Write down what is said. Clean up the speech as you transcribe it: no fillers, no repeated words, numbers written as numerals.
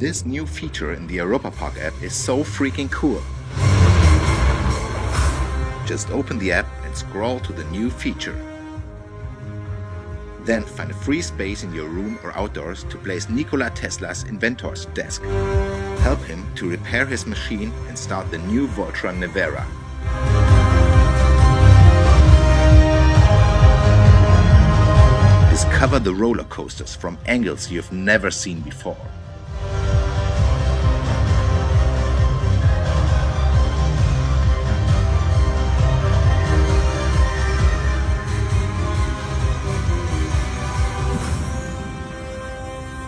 This new feature in the Europa Park app is so freaking cool. Just open the app and scroll to the new feature. Then find a free space in your room or outdoors to place Nikola Tesla's inventor's desk. Help him to repair his machine and start the new Voltron Nevera. Discover the roller coasters from angles you've never seen before.